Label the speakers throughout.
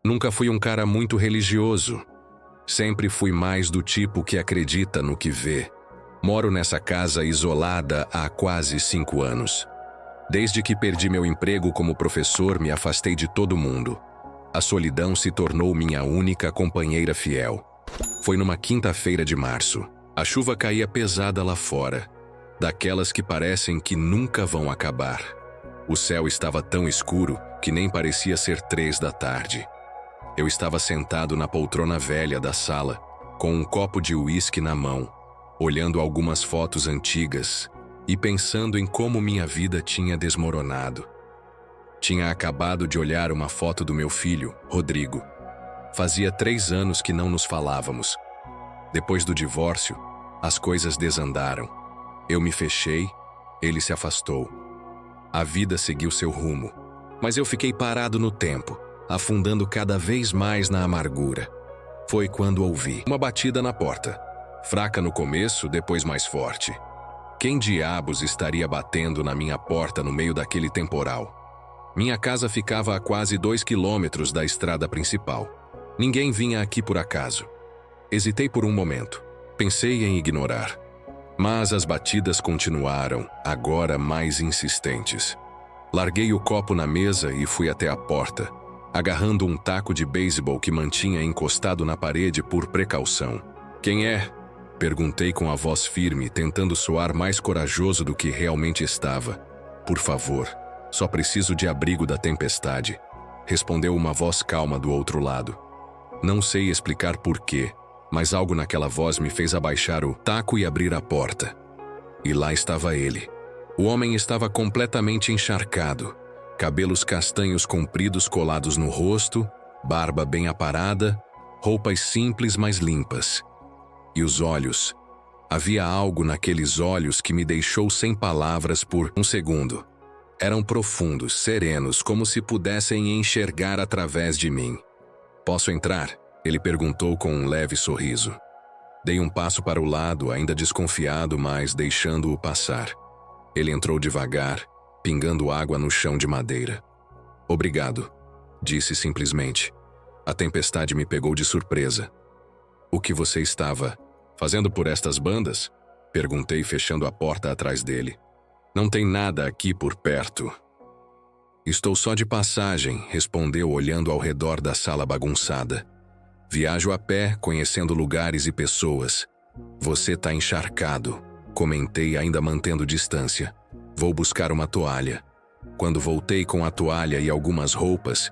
Speaker 1: Nunca fui um cara muito religioso. Sempre fui mais do tipo que acredita no que vê. Moro nessa casa isolada há quase 5 anos. Desde que perdi meu emprego como professor, me afastei de todo mundo. A solidão se tornou minha única companheira fiel. Foi numa quinta-feira de março. A chuva caía pesada lá fora, daquelas que parecem que nunca vão acabar. O céu estava tão escuro que nem parecia ser 3 da tarde. Eu estava sentado na poltrona velha da sala, com um copo de uísque na mão, olhando algumas fotos antigas e pensando em como minha vida tinha desmoronado. Tinha acabado de olhar uma foto do meu filho, Rodrigo. Fazia 3 anos que não nos falávamos. Depois do divórcio, as coisas desandaram. Eu me fechei, ele se afastou. A vida seguiu seu rumo, mas eu fiquei parado no tempo, afundando cada vez mais na amargura. Foi quando ouvi uma batida na porta. Fraca no começo, depois mais forte. Quem diabos estaria batendo na minha porta no meio daquele temporal? Minha casa ficava a quase 2 quilômetros da estrada principal. Ninguém vinha aqui por acaso. Hesitei por um momento. Pensei em ignorar. Mas as batidas continuaram, agora mais insistentes. Larguei o copo na mesa e fui até a porta, agarrando um taco de beisebol que mantinha encostado na parede por precaução. "Quem é?" Perguntei com a voz firme, tentando soar mais corajoso do que realmente estava. "Por favor, só preciso de abrigo da tempestade", respondeu uma voz calma do outro lado. Não sei explicar porquê, mas algo naquela voz me fez abaixar o taco e abrir a porta. E lá estava ele. O homem estava completamente encharcado, cabelos castanhos compridos colados no rosto, barba bem aparada, roupas simples mas limpas. E os olhos. Havia algo naqueles olhos que me deixou sem palavras por um segundo. Eram profundos, serenos, como se pudessem enxergar através de mim. "Posso entrar?" Ele perguntou com um leve sorriso. Dei um passo para o lado, ainda desconfiado, mas deixando-o passar. Ele entrou devagar, pingando água no chão de madeira. "Obrigado", disse simplesmente. A tempestade me pegou de surpresa. "O que você estava fazendo por estas bandas?" Perguntei, fechando a porta atrás dele. "Não tem nada aqui por perto." "Estou só de passagem", respondeu olhando ao redor da sala bagunçada. "Viajo a pé, conhecendo lugares e pessoas." "Você tá encharcado", comentei, ainda mantendo distância. "Vou buscar uma toalha." Quando voltei com a toalha e algumas roupas,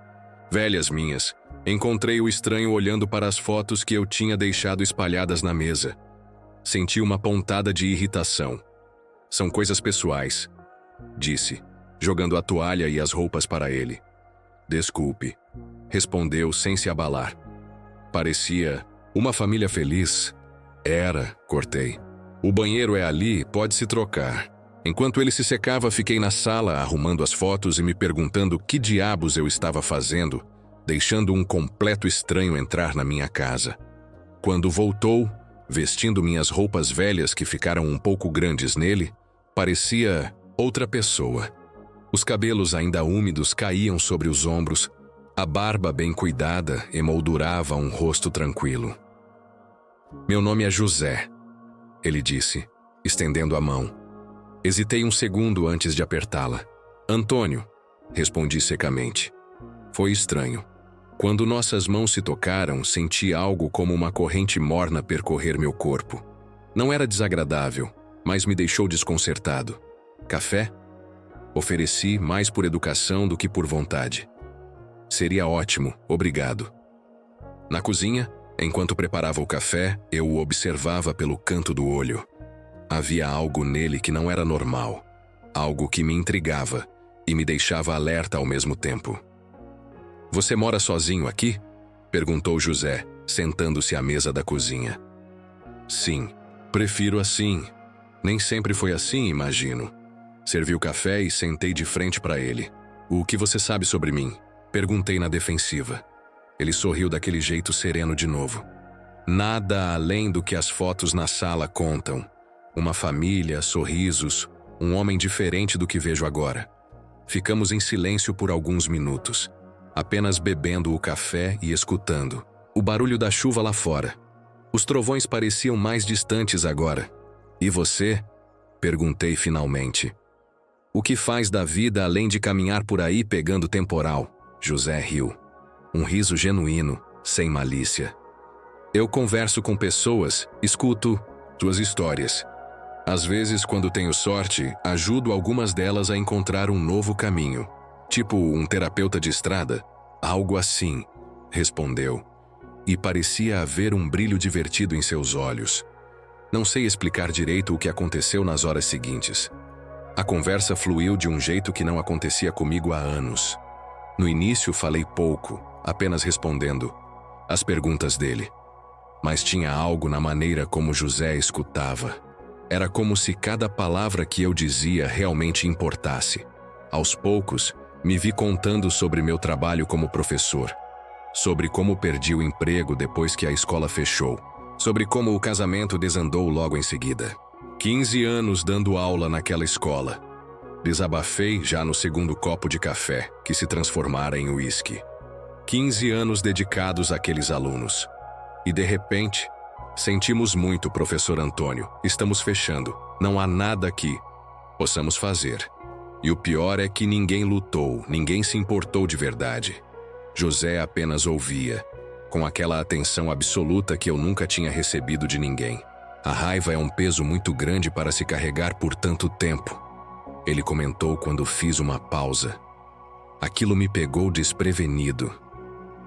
Speaker 1: velhas minhas, encontrei o estranho olhando para as fotos que eu tinha deixado espalhadas na mesa. Senti uma pontada de irritação. "São coisas pessoais", disse, jogando a toalha e as roupas para ele. "Desculpe", respondeu sem se abalar. Parecia uma família feliz. "Era", cortei. "O banheiro é ali, pode se trocar." Enquanto ele se secava, fiquei na sala arrumando as fotos e me perguntando que diabos eu estava fazendo, deixando um completo estranho entrar na minha casa. Quando voltou, vestindo minhas roupas velhas que ficaram um pouco grandes nele, parecia outra pessoa. Os cabelos ainda úmidos caíam sobre os ombros, a barba bem cuidada emoldurava um rosto tranquilo. "Meu nome é José", ele disse, estendendo a mão. Hesitei um segundo antes de apertá-la. "Antônio", respondi secamente. Foi estranho. Quando nossas mãos se tocaram, senti algo como uma corrente morna percorrer meu corpo. Não era desagradável, mas me deixou desconcertado. "Café?" Ofereci, mais por educação do que por vontade. "Seria ótimo, obrigado." Na cozinha, enquanto preparava o café, eu o observava pelo canto do olho. Havia algo nele que não era normal, algo que me intrigava e me deixava alerta ao mesmo tempo. "Você mora sozinho aqui?" perguntou José, sentando-se à mesa da cozinha. "Sim, prefiro assim. Nem sempre foi assim, imagino." Servi o café e sentei de frente para ele. "O que você sabe sobre mim?" perguntei na defensiva. Ele sorriu daquele jeito sereno de novo. "Nada além do que as fotos na sala contam. Uma família, sorrisos, um homem diferente do que vejo agora." Ficamos em silêncio por alguns minutos. apenas bebendo o café e escutando o barulho da chuva lá fora. Os trovões pareciam mais distantes agora. E você? Perguntei finalmente. O que faz da vida além de caminhar por aí pegando temporal? José riu. Um riso genuíno, sem malícia. Eu converso com pessoas, escuto suas histórias. Às vezes, quando tenho sorte, ajudo algumas delas a encontrar um novo caminho. Tipo um terapeuta de estrada? Algo assim, respondeu. E parecia haver um brilho divertido em seus olhos. Não sei explicar direito o que aconteceu nas horas seguintes. A conversa fluiu de um jeito que não acontecia comigo há anos. No início falei pouco, apenas respondendo às perguntas dele. Mas tinha algo na maneira como José escutava. Era como se cada palavra que eu dizia realmente importasse. Aos poucos, me vi contando sobre meu trabalho como professor. Sobre como perdi o emprego depois que a escola fechou. Sobre como o casamento desandou logo em seguida. 15 anos dando aula naquela escola. Desabafei já no segundo copo de café, que se transformara em uísque. 15 anos dedicados àqueles alunos. E de repente, sentimos muito, professor Antônio. Estamos fechando. Não há nada que possamos fazer. E o pior é que ninguém lutou, ninguém se importou de verdade. José apenas ouvia, com aquela atenção absoluta que eu nunca tinha recebido de ninguém. A raiva é um peso muito grande para se carregar por tanto tempo. Ele comentou quando fiz uma pausa. Aquilo me pegou desprevenido.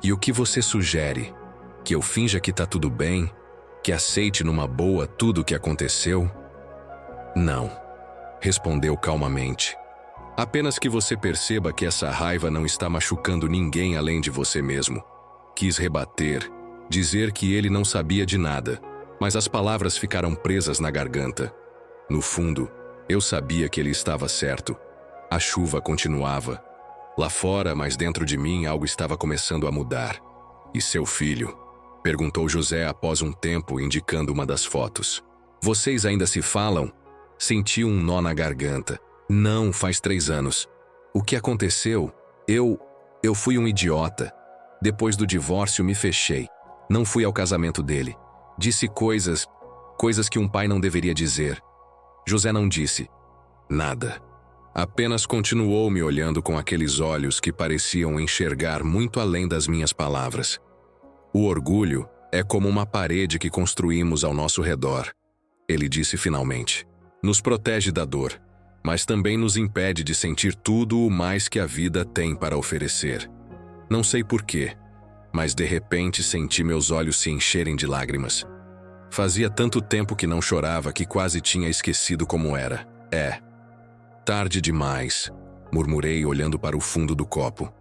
Speaker 1: E o que você sugere? Que eu finja que tá tudo bem? Que aceite numa boa tudo o que aconteceu? Não, respondeu calmamente. Apenas que você perceba que essa raiva não está machucando ninguém além de você mesmo. Quis rebater, dizer que ele não sabia de nada, mas as palavras ficaram presas na garganta. No fundo, eu sabia que ele estava certo. A chuva continuava. Lá fora, mas dentro de mim, algo estava começando a mudar. E seu filho? Perguntou José após um tempo, indicando uma das fotos. Vocês ainda se falam? Senti um nó na garganta. Não, faz 3 anos. O que aconteceu? Eu fui um idiota. Depois do divórcio me fechei. Não fui ao casamento dele. Disse coisas que um pai não deveria dizer. José não disse nada. Apenas continuou me olhando com aqueles olhos que pareciam enxergar muito além das minhas palavras. O orgulho é como uma parede que construímos ao nosso redor. Ele disse finalmente. Nos protege da dor, mas também nos impede de sentir tudo o mais que a vida tem para oferecer. Não sei porquê, mas de repente senti meus olhos se encherem de lágrimas. Fazia tanto tempo que não chorava que quase tinha esquecido como era. Tarde demais, murmurei olhando para o fundo do copo.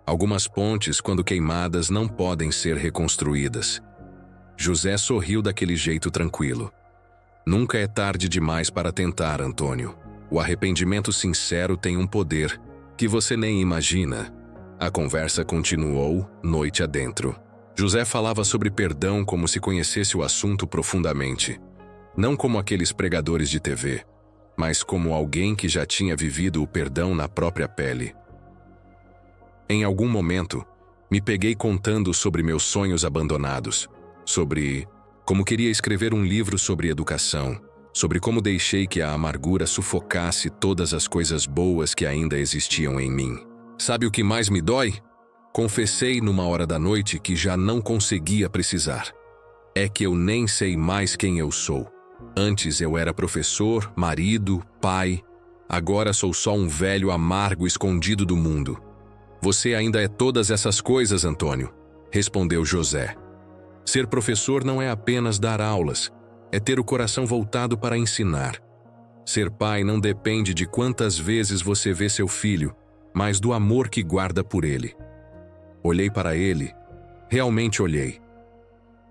Speaker 1: Algumas pontes, quando queimadas, não podem ser reconstruídas. José sorriu daquele jeito tranquilo. Nunca é tarde demais para tentar, Antônio. O arrependimento sincero tem um poder que você nem imagina. A conversa continuou, noite adentro. José falava sobre perdão como se conhecesse o assunto profundamente. Não como aqueles pregadores de TV, mas como alguém que já tinha vivido o perdão na própria pele. Em algum momento, me peguei contando sobre meus sonhos abandonados, sobre como queria escrever um livro sobre educação, sobre como deixei que a amargura sufocasse todas as coisas boas que ainda existiam em mim. Sabe o que mais me dói? Confessei numa hora da noite que já não conseguia precisar. É que eu nem sei mais quem eu sou. Antes eu era professor, marido, pai. Agora sou só um velho amargo escondido do mundo. Você ainda é todas essas coisas, Antônio, respondeu José. Ser professor não é apenas dar aulas, é ter o coração voltado para ensinar. Ser pai não depende de quantas vezes você vê seu filho, mas do amor que guarda por ele. Olhei para ele, realmente olhei.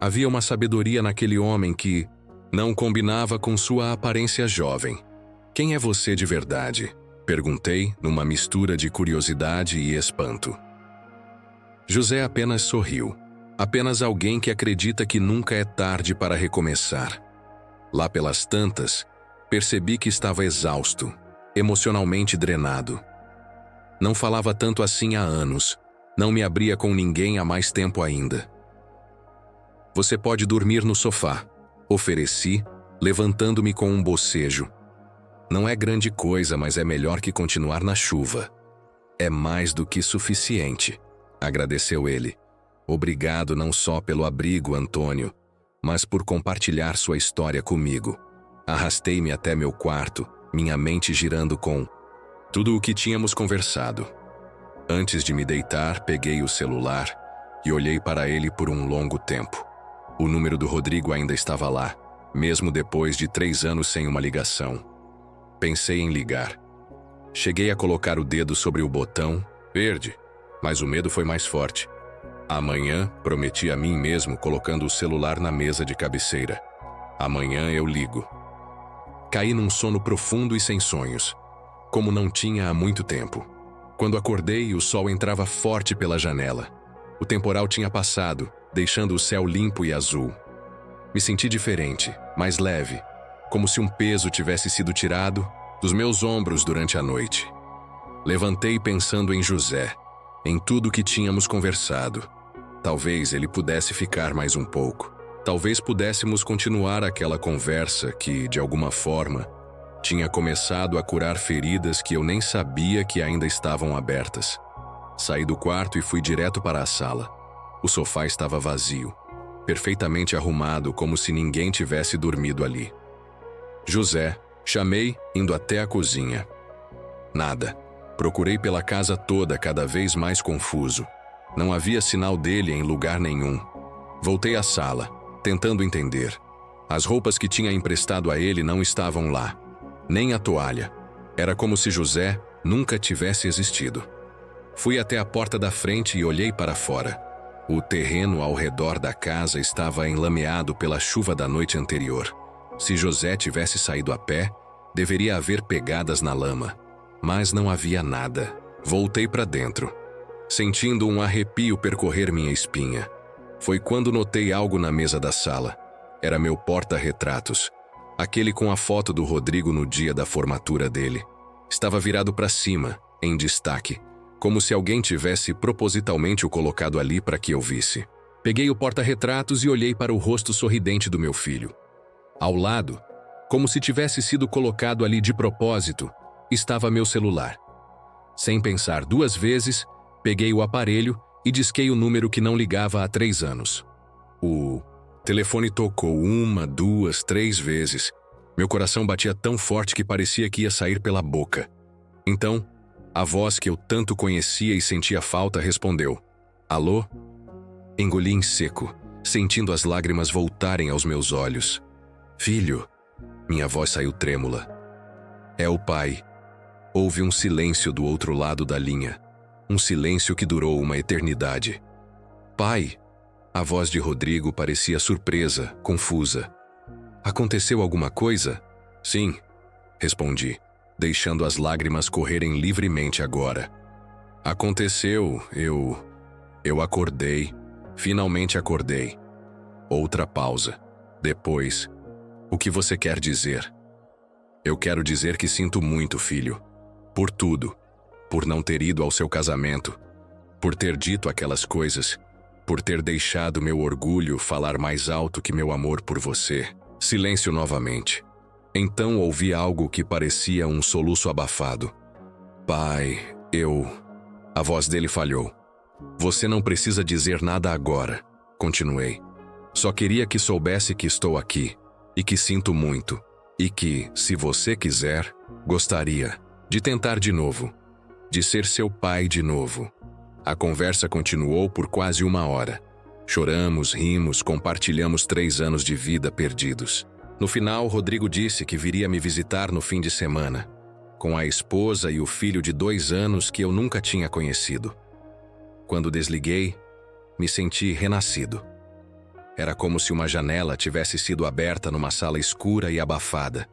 Speaker 1: Havia uma sabedoria naquele homem que não combinava com sua aparência jovem. Quem é você de verdade? Perguntei, numa mistura de curiosidade e espanto. José apenas sorriu. Apenas alguém que acredita que nunca é tarde para recomeçar. Lá pelas tantas, percebi que estava exausto, emocionalmente drenado. Não falava tanto assim há anos. Não me abria com ninguém há mais tempo ainda. Você pode dormir no sofá, ofereci, levantando-me com um bocejo. Não é grande coisa, mas é melhor que continuar na chuva. É mais do que suficiente, agradeceu ele. Obrigado não só pelo abrigo, Antônio, mas por compartilhar sua história comigo. Arrastei-me até meu quarto, minha mente girando com tudo o que tínhamos conversado. Antes de me deitar, peguei o celular e olhei para ele por um longo tempo. O número do Rodrigo ainda estava lá, mesmo depois de 3 anos sem uma ligação. Pensei em ligar. Cheguei a colocar o dedo sobre o botão verde, mas o medo foi mais forte. Amanhã, prometi a mim mesmo, colocando o celular na mesa de cabeceira. Amanhã eu ligo. Caí num sono profundo e sem sonhos, como não tinha há muito tempo. Quando acordei, o sol entrava forte pela janela. O temporal tinha passado, deixando o céu limpo e azul. Me senti diferente, mais leve, como se um peso tivesse sido tirado dos meus ombros durante a noite. Levantei pensando em José, em tudo que tínhamos conversado. Talvez ele pudesse ficar mais um pouco. Talvez pudéssemos continuar aquela conversa que, de alguma forma, tinha começado a curar feridas que eu nem sabia que ainda estavam abertas. Saí do quarto e fui direto para a sala. O sofá estava vazio, perfeitamente arrumado, como se ninguém tivesse dormido ali. José, chamei, indo até a cozinha. Nada. Procurei pela casa toda, cada vez mais confuso. Não havia sinal dele em lugar nenhum. Voltei à sala, tentando entender. As roupas que tinha emprestado a ele não estavam lá, nem a toalha. Era como se José nunca tivesse existido. Fui até a porta da frente e olhei para fora. O terreno ao redor da casa estava enlameado pela chuva da noite anterior. Se José tivesse saído a pé, deveria haver pegadas na lama. Mas não havia nada. Voltei para dentro, sentindo um arrepio percorrer minha espinha. Foi quando notei algo na mesa da sala. Era meu porta-retratos, aquele com a foto do Rodrigo no dia da formatura dele. Estava virado para cima, em destaque, como se alguém tivesse propositalmente o colocado ali para que eu visse. Peguei o porta-retratos e olhei para o rosto sorridente do meu filho. Ao lado, como se tivesse sido colocado ali de propósito, estava meu celular. Sem pensar 2 vezes, peguei o aparelho e disquei o número que não ligava há 3 anos. O telefone tocou 1, 2, 3 vezes. Meu coração batia tão forte que parecia que ia sair pela boca. Então, a voz que eu tanto conhecia e sentia falta respondeu. Alô? Engoli em seco, sentindo as lágrimas voltarem aos meus olhos. Filho, minha voz saiu trêmula. É o pai. Houve um silêncio do outro lado da linha. Um silêncio que durou uma eternidade. Pai! A voz de Rodrigo parecia surpresa, confusa. Aconteceu alguma coisa? Sim, respondi, deixando as lágrimas correrem livremente agora. Aconteceu, eu acordei. Finalmente acordei. Outra pausa. Depois, o que você quer dizer? Eu quero dizer que sinto muito, filho. Por tudo. Por não ter ido ao seu casamento. Por ter dito aquelas coisas. Por ter deixado meu orgulho falar mais alto que meu amor por você. Silêncio novamente. Então ouvi algo que parecia um soluço abafado. Pai, A voz dele falhou. Você não precisa dizer nada agora, continuei. Só queria que soubesse que estou aqui, e que sinto muito, e que, se você quiser, gostaria de tentar de novo, de ser seu pai de novo. A conversa continuou por quase 1 hora. Choramos, rimos, compartilhamos 3 anos de vida perdidos. No final, Rodrigo disse que viria me visitar no fim de semana, com a esposa e o filho de 2 anos que eu nunca tinha conhecido. Quando desliguei, me senti renascido. Era como se uma janela tivesse sido aberta numa sala escura e abafada,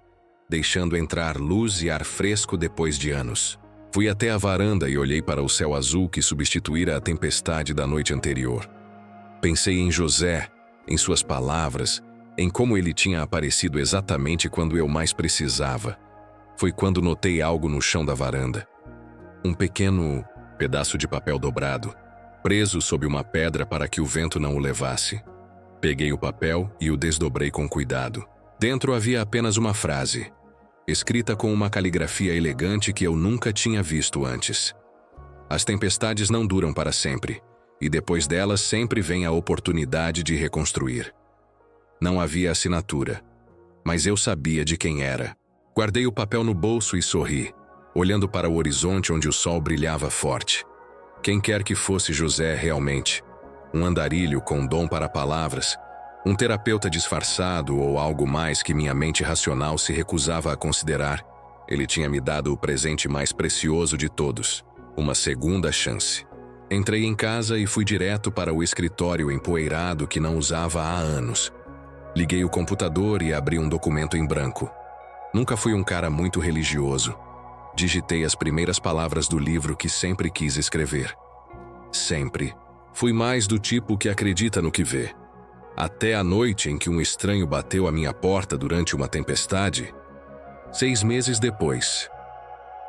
Speaker 1: deixando entrar luz e ar fresco depois de anos. Fui até a varanda e olhei para o céu azul que substituíra a tempestade da noite anterior. Pensei em José, em suas palavras, em como ele tinha aparecido exatamente quando eu mais precisava. Foi quando notei algo no chão da varanda. Um pequeno pedaço de papel dobrado, preso sob uma pedra para que o vento não o levasse. Peguei o papel e o desdobrei com cuidado. Dentro havia apenas uma frase, escrita com uma caligrafia elegante que eu nunca tinha visto antes. As tempestades não duram para sempre, e depois delas sempre vem a oportunidade de reconstruir. Não havia assinatura, mas eu sabia de quem era. Guardei o papel no bolso e sorri, olhando para o horizonte onde o sol brilhava forte. Quem quer que fosse José realmente, um andarilho com dom para palavras, um terapeuta disfarçado ou algo mais que minha mente racional se recusava a considerar, ele tinha me dado o presente mais precioso de todos, uma segunda chance. Entrei em casa e fui direto para o escritório empoeirado que não usava há anos. Liguei o computador e abri um documento em branco. Nunca fui um cara muito religioso. Digitei as primeiras palavras do livro que sempre quis escrever. Sempre. Fui mais do tipo que acredita no que vê. Até a noite em que um estranho bateu à minha porta durante uma tempestade. 6 meses depois.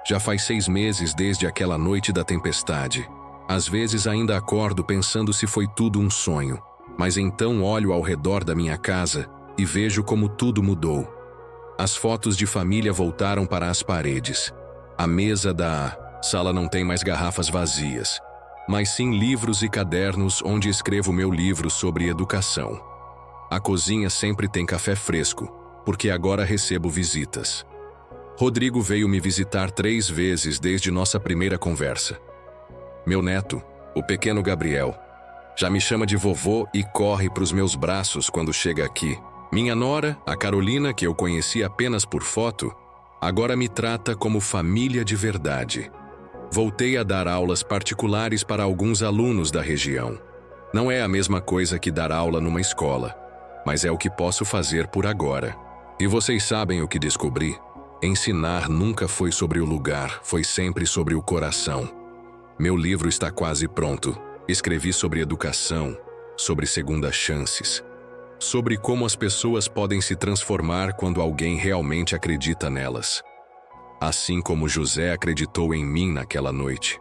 Speaker 1: Já faz 6 meses desde aquela noite da tempestade. Às vezes ainda acordo pensando se foi tudo um sonho, mas então olho ao redor da minha casa e vejo como tudo mudou. As fotos de família voltaram para as paredes. A mesa da sala não tem mais garrafas vazias, mas sim livros e cadernos onde escrevo meu livro sobre educação. A cozinha sempre tem café fresco, porque agora recebo visitas. Rodrigo veio me visitar 3 vezes desde nossa primeira conversa. Meu neto, o pequeno Gabriel, já me chama de vovô e corre para os meus braços quando chega aqui. Minha nora, a Carolina, que eu conheci apenas por foto, agora me trata como família de verdade. Voltei a dar aulas particulares para alguns alunos da região. Não é a mesma coisa que dar aula numa escola, mas é o que posso fazer por agora. E vocês sabem o que descobri? Ensinar nunca foi sobre o lugar, foi sempre sobre o coração. Meu livro está quase pronto. Escrevi sobre educação, sobre segundas chances, sobre como as pessoas podem se transformar quando alguém realmente acredita nelas. Assim como José acreditou em mim naquela noite.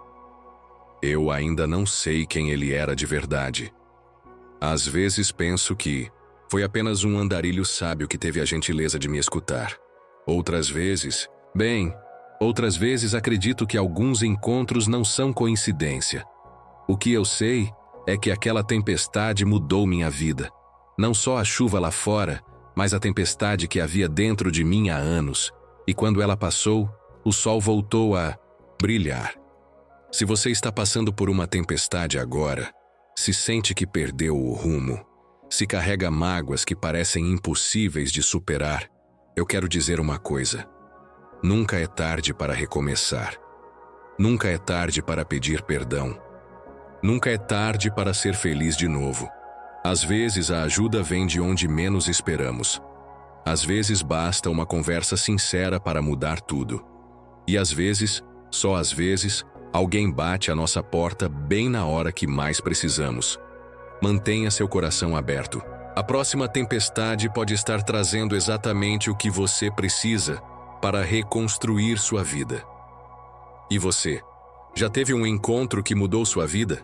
Speaker 1: Eu ainda não sei quem ele era de verdade. Às vezes penso que foi apenas um andarilho sábio que teve a gentileza de me escutar. Outras vezes acredito que alguns encontros não são coincidência. O que eu sei é que aquela tempestade mudou minha vida. Não só a chuva lá fora, mas a tempestade que havia dentro de mim há anos. E quando ela passou, o sol voltou a brilhar. Se você está passando por uma tempestade agora, se sente que perdeu o rumo, se carrega mágoas que parecem impossíveis de superar, eu quero dizer uma coisa. Nunca é tarde para recomeçar. Nunca é tarde para pedir perdão. Nunca é tarde para ser feliz de novo. Às vezes a ajuda vem de onde menos esperamos. Às vezes basta uma conversa sincera para mudar tudo. E às vezes, só às vezes, alguém bate à nossa porta bem na hora que mais precisamos. Mantenha seu coração aberto. A próxima tempestade pode estar trazendo exatamente o que você precisa para reconstruir sua vida. E você? Já teve um encontro que mudou sua vida?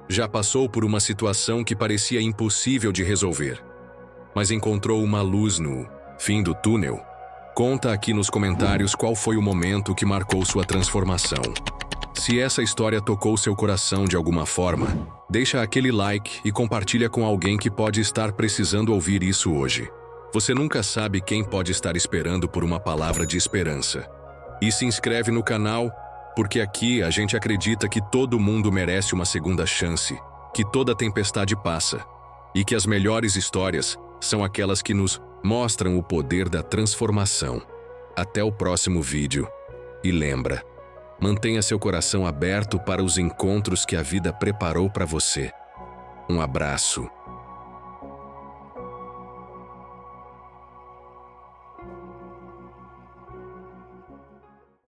Speaker 1: Já passou por uma situação que parecia impossível de resolver, mas encontrou uma luz no fim do túnel? Conta aqui nos comentários qual foi o momento que marcou sua transformação. Se essa história tocou seu coração de alguma forma, deixa aquele like e compartilha com alguém que pode estar precisando ouvir isso hoje. Você nunca sabe quem pode estar esperando por uma palavra de esperança. E se inscreve no canal, porque aqui a gente acredita que todo mundo merece uma segunda chance, que toda tempestade passa, e que as melhores histórias são aquelas que nos mostram o poder da transformação. Até o próximo vídeo. E lembra, mantenha seu coração aberto para os encontros que a vida preparou para você. Um abraço.